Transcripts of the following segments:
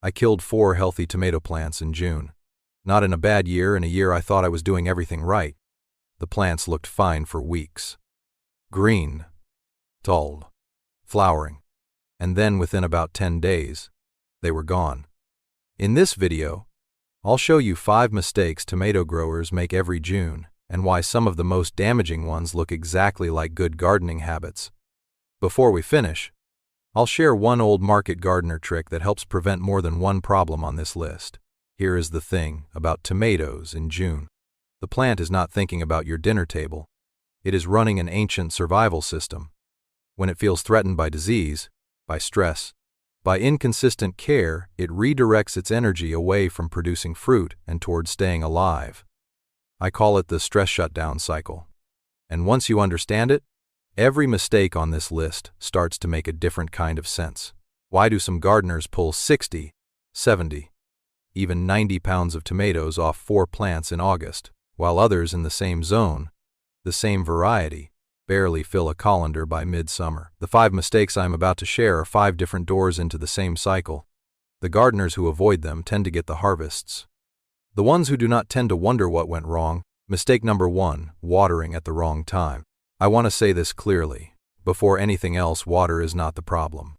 I killed 4 healthy tomato plants in June. Not in a bad year, in a year I thought I was doing everything right. The plants looked fine for weeks. Green, tall, flowering, and then within about 10 days, they were gone. In this video, I'll show you 5 mistakes tomato growers make every June and why some of the most damaging ones look exactly like good gardening habits. Before we finish, I'll share one old market gardener trick that helps prevent more than one problem on this list. Here is the thing about tomatoes in June. The plant is not thinking about your dinner table. It is running an ancient survival system. When it feels threatened by disease, by stress, by inconsistent care, it redirects its energy away from producing fruit and towards staying alive. I call it the stress shutdown cycle. And once you understand it, every mistake on this list starts to make a different kind of sense. Why do some gardeners pull 60, 70, even 90 pounds of tomatoes off 4 plants in August, while others in the same zone, the same variety, barely fill a colander by midsummer? The 5 mistakes I'm about to share are 5 different doors into the same cycle. The gardeners who avoid them tend to get the harvests. The ones who do not tend to wonder what went wrong. Mistake number 1, watering at the wrong time. I want to say this clearly. Before anything else, water is not the problem.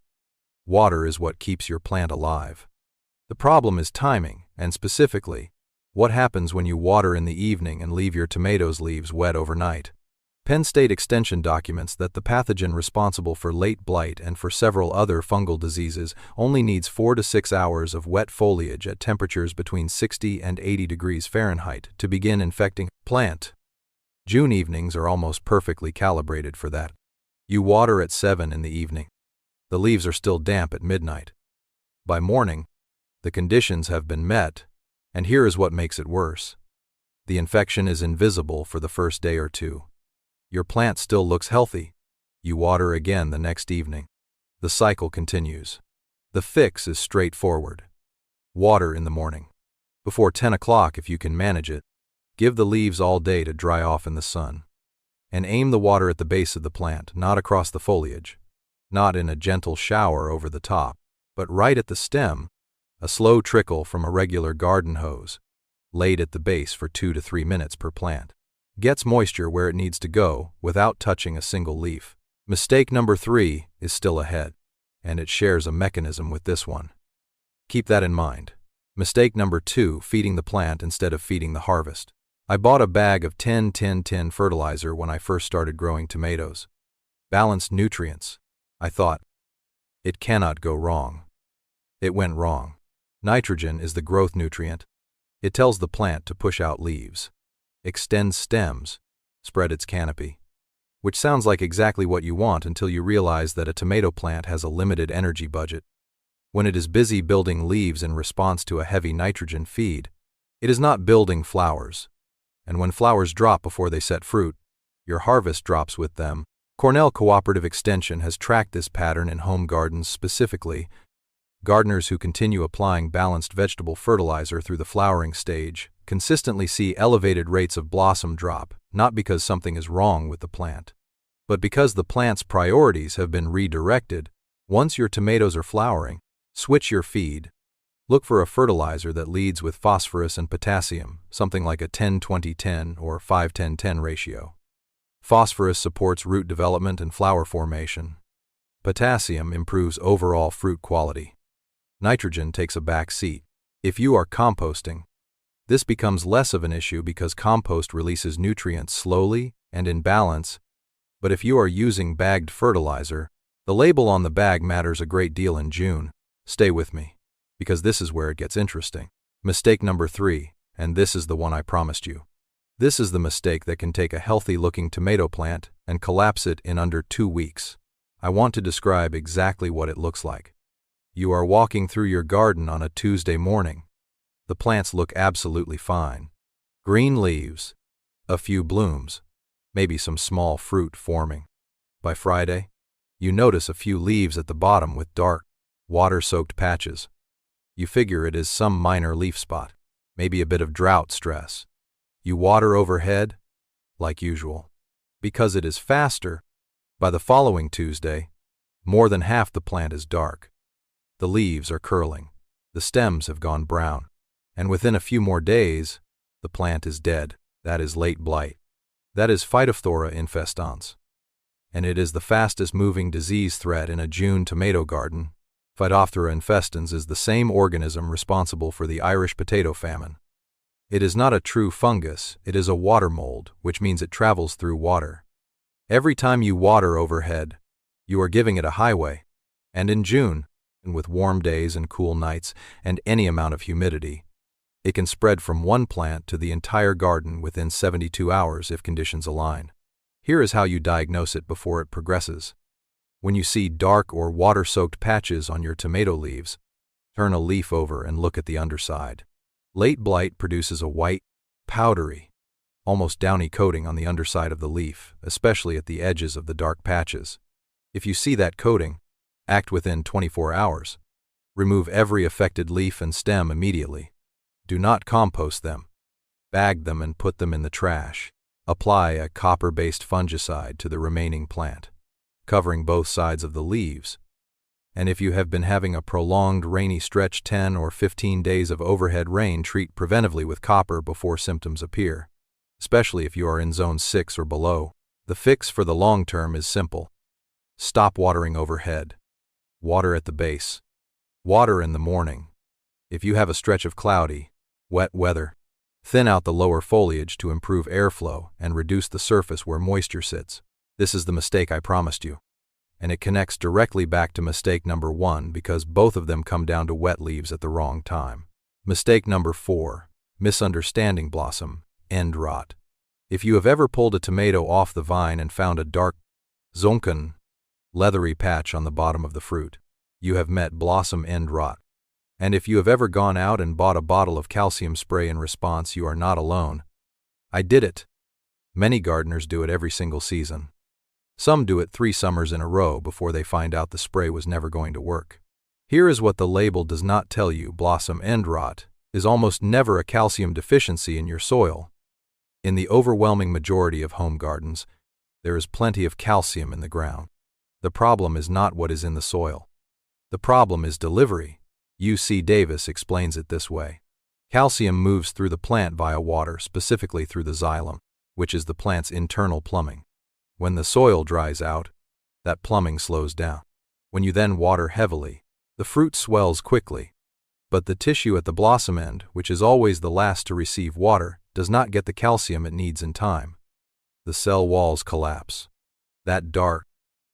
Water is what keeps your plant alive. The problem is timing, and specifically, what happens when you water in the evening and leave your tomatoes leaves wet overnight. Penn State Extension documents that the pathogen responsible for late blight and for several other fungal diseases only needs 4 to 6 hours of wet foliage at temperatures between 60 and 80 degrees Fahrenheit to begin infecting plant. June evenings are almost perfectly calibrated for that. You water at 7 in the evening. The leaves are still damp at midnight. By morning, the conditions have been met, and here is what makes it worse. The infection is invisible for the first day or two. Your plant still looks healthy. You water again the next evening. The cycle continues. The fix is straightforward. Water in the morning. Before 10 o'clock if you can manage it. Give the leaves all day to dry off in the sun. And aim the water at the base of the plant, not across the foliage. Not in a gentle shower over the top, but right at the stem, a slow trickle from a regular garden hose, laid at the base for 2 to 3 minutes per plant. Gets moisture where it needs to go without touching a single leaf. Mistake number 3 is still ahead, and it shares a mechanism with this one. Keep that in mind. Mistake number 2, feeding the plant instead of feeding the harvest. I bought a bag of 10-10-10 fertilizer when I first started growing tomatoes. Balanced nutrients. I thought, it cannot go wrong. It went wrong. Nitrogen is the growth nutrient. It tells the plant to push out leaves, extend stems, spread its canopy. Which sounds like exactly what you want until you realize that a tomato plant has a limited energy budget. When it is busy building leaves in response to a heavy nitrogen feed, it is not building flowers. And when flowers drop before they set fruit, your harvest drops with them. Cornell Cooperative Extension has tracked this pattern in home gardens specifically. Gardeners who continue applying balanced vegetable fertilizer through the flowering stage consistently see elevated rates of blossom drop, not because something is wrong with the plant, but because the plant's priorities have been redirected. Once your tomatoes are flowering, switch your feed. Look for a fertilizer that leads with phosphorus and potassium, something like a 10-20-10 or 5-10-10 ratio. Phosphorus supports root development and flower formation. Potassium improves overall fruit quality. Nitrogen takes a back seat. If you are composting, this becomes less of an issue because compost releases nutrients slowly and in balance, but if you are using bagged fertilizer, the label on the bag matters a great deal in June. Stay with me, because this is where it gets interesting. Mistake number 3, and this is the one I promised you. This is the mistake that can take a healthy-looking tomato plant and collapse it in under 2 weeks. I want to describe exactly what it looks like. You are walking through your garden on a Tuesday morning. The plants look absolutely fine. Green leaves, a few blooms, maybe some small fruit forming. By Friday, you notice a few leaves at the bottom with dark, water-soaked patches. You figure it is some minor leaf spot, maybe a bit of drought stress. You water overhead, like usual. Because it is faster, by the following Tuesday, more than half the plant is dark. The leaves are curling. The stems have gone brown, and within a few more days, the plant is dead. That is late blight. That is Phytophthora infestans. And it is the fastest moving disease threat in a June tomato garden. Phytophthora infestans is the same organism responsible for the Irish potato famine. It is not a true fungus, it is a water mold, which means it travels through water. Every time you water overhead, you are giving it a highway. And in June, and with warm days and cool nights and any amount of humidity, it can spread from one plant to the entire garden within 72 hours if conditions align. Here is how you diagnose it before it progresses. When you see dark or water-soaked patches on your tomato leaves, turn a leaf over and look at the underside. Late blight produces a white, powdery, almost downy coating on the underside of the leaf, especially at the edges of the dark patches. If you see that coating, act within 24 hours. Remove every affected leaf and stem immediately. Do not compost them. Bag them and put them in the trash. Apply a copper-based fungicide to the remaining plant, covering both sides of the leaves. And if you have been having a prolonged rainy stretch, 10 or 15 days of overhead rain, treat preventively with copper before symptoms appear, especially if you are in zone 6 or below. The fix for the long term is simple. Stop watering overhead. Water at the base. Water in the morning. If you have a stretch of cloudy, wet weather, thin out the lower foliage to improve airflow and reduce the surface where moisture sits. This is the mistake I promised you. And it connects directly back to mistake number 1 because both of them come down to wet leaves at the wrong time. Mistake number 4, misunderstanding blossom, end rot. If you have ever pulled a tomato off the vine and found a dark, sunken, leathery patch on the bottom of the fruit, you have met blossom end rot. And if you have ever gone out and bought a bottle of calcium spray in response, you are not alone. I did it. Many gardeners do it every single season. Some do it 3 summers in a row before they find out the spray was never going to work. Here is what the label does not tell you. Blossom end rot is almost never a calcium deficiency in your soil. In the overwhelming majority of home gardens, there is plenty of calcium in the ground. The problem is not what is in the soil. The problem is delivery. U.C. Davis explains it this way. Calcium moves through the plant via water, specifically through the xylem, which is the plant's internal plumbing. When the soil dries out, that plumbing slows down. When you then water heavily, the fruit swells quickly. But the tissue at the blossom end, which is always the last to receive water, does not get the calcium it needs in time. The cell walls collapse. That dark,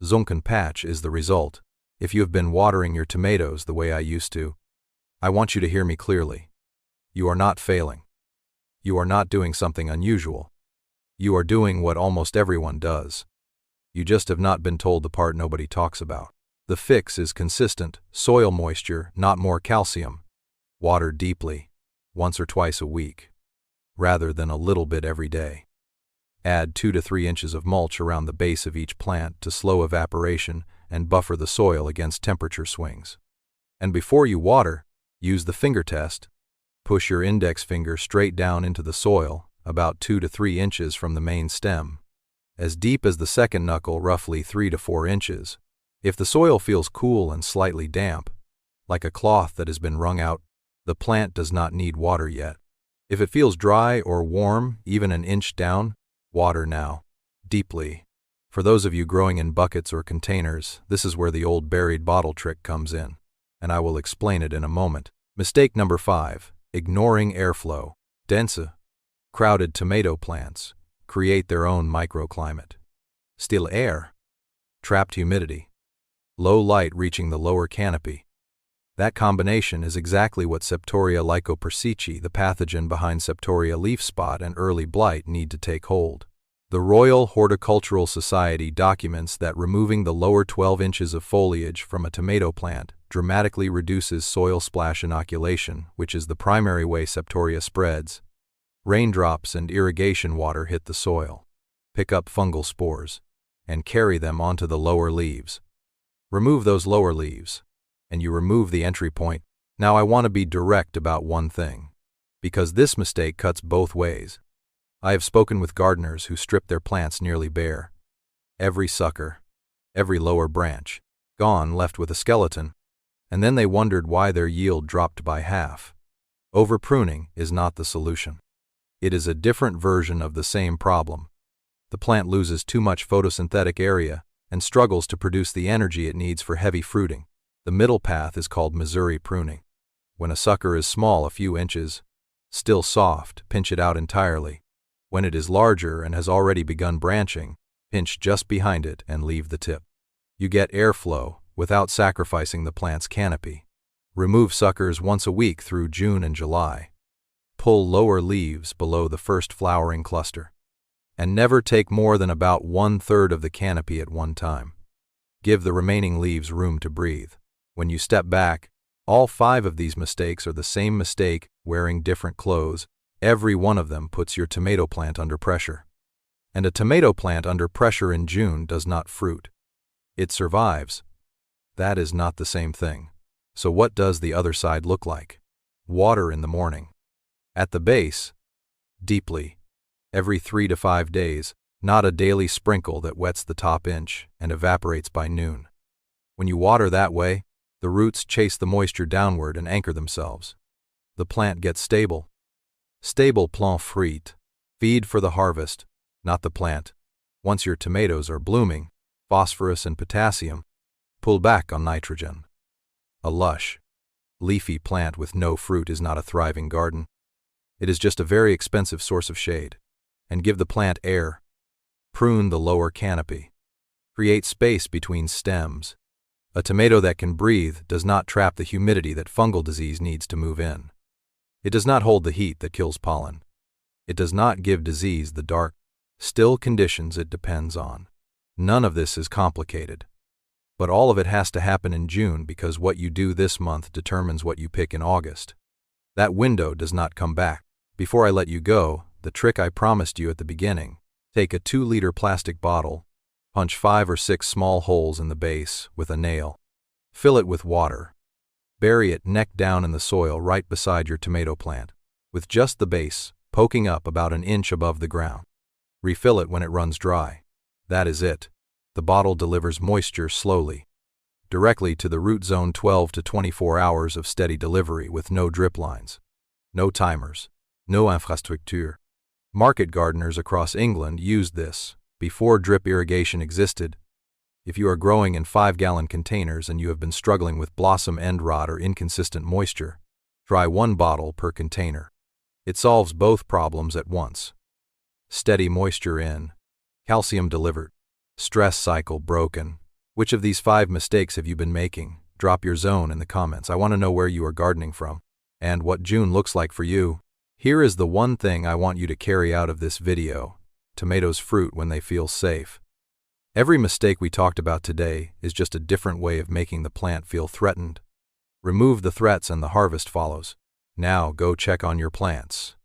sunken patch is the result. If you have been watering your tomatoes the way I used to, I want you to hear me clearly. You are not failing. You are not doing something unusual. You are doing what almost everyone does. You just have not been told the part nobody talks about. The fix is consistent soil moisture, not more calcium. Water deeply, once or twice a week, rather than a little bit every day. Add 2 to 3 inches of mulch around the base of each plant to slow evaporation and buffer the soil against temperature swings. And before you water, use the finger test. Push your index finger straight down into the soil, about 2 to 3 inches from the main stem, as deep as the second knuckle, roughly 3 to 4 inches. If the soil feels cool and slightly damp, like a cloth that has been wrung out, the plant does not need water yet. If it feels dry or warm, even an inch down, water now, deeply. For those of you growing in buckets or containers, this is where the old buried bottle trick comes in, and I will explain it in a moment. Mistake number 5, ignoring airflow. Dense, crowded tomato plants create their own microclimate. Still air, trapped humidity, low light reaching the lower canopy. That combination is exactly what Septoria lycopersici, the pathogen behind Septoria leaf spot and early blight, need to take hold. The Royal Horticultural Society documents that removing the lower 12 inches of foliage from a tomato plant dramatically reduces soil splash inoculation, which is the primary way Septoria spreads. Raindrops and irrigation water hit the soil, pick up fungal spores, and carry them onto the lower leaves. Remove those lower leaves, and you remove the entry point. Now I want to be direct about one thing, because this mistake cuts both ways. I have spoken with gardeners who strip their plants nearly bare. Every sucker, every lower branch, gone, left with a skeleton. and then they wondered why their yield dropped by half. Overpruning is not the solution. It is a different version of the same problem. The plant loses too much photosynthetic area and struggles to produce the energy it needs for heavy fruiting. The middle path is called Missouri pruning. When a sucker is small, a few inches, still soft, pinch it out entirely. When it is larger and has already begun branching, pinch just behind it and leave the tip. You get airflow without sacrificing the plant's canopy. Remove suckers once a week through June and July. Pull lower leaves below the first flowering cluster. And never take more than about 1/3 of the canopy at one time. Give the remaining leaves room to breathe. When you step back, all 5 of these mistakes are the same mistake, wearing different clothes. Every one of them puts your tomato plant under pressure. And a tomato plant under pressure in June does not fruit. It survives. That is not the same thing. So what does the other side look like? Water in the morning. At the base, deeply, every 3 to 5 days, not a daily sprinkle that wets the top inch and evaporates by noon. When you water that way, the roots chase the moisture downward and anchor themselves. The plant gets stable. Stable plant fruit. Feed for the harvest, not the plant. Once your tomatoes are blooming, phosphorus and potassium, pull back on nitrogen. A lush, leafy plant with no fruit is not a thriving garden. It is just a very expensive source of shade. And give the plant air. Prune the lower canopy. Create space between stems. A tomato that can breathe does not trap the humidity that fungal disease needs to move in. It does not hold the heat that kills pollen. It does not give disease the dark, still conditions it depends on. None of this is complicated. But all of it has to happen in June because what you do this month determines what you pick in August. That window does not come back. Before I let you go, the trick I promised you at the beginning. Take a 2-liter plastic bottle, punch 5 or 6 small holes in the base with a nail. Fill it with water. Bury it neck down in the soil right beside your tomato plant, with just the base poking up about an inch above the ground. Refill it when it runs dry. That is it. The bottle delivers moisture slowly, directly to the root zone. 12 to 24 hours of steady delivery with no drip lines, no timers, no infrastructure. Market gardeners across England used this before drip irrigation existed. If you are growing in 5-gallon containers and you have been struggling with blossom end rot or inconsistent moisture, try 1 bottle per container. It solves both problems at once. Steady moisture in, calcium delivered, stress cycle broken. Which of these 5 mistakes have you been making? Drop your zone in the comments. I want to know where you are gardening from and what June looks like for you. Here is the one thing I want you to carry out of this video. Tomatoes fruit when they feel safe. Every mistake we talked about today is just a different way of making the plant feel threatened. Remove the threats and the harvest follows. Now go check on your plants.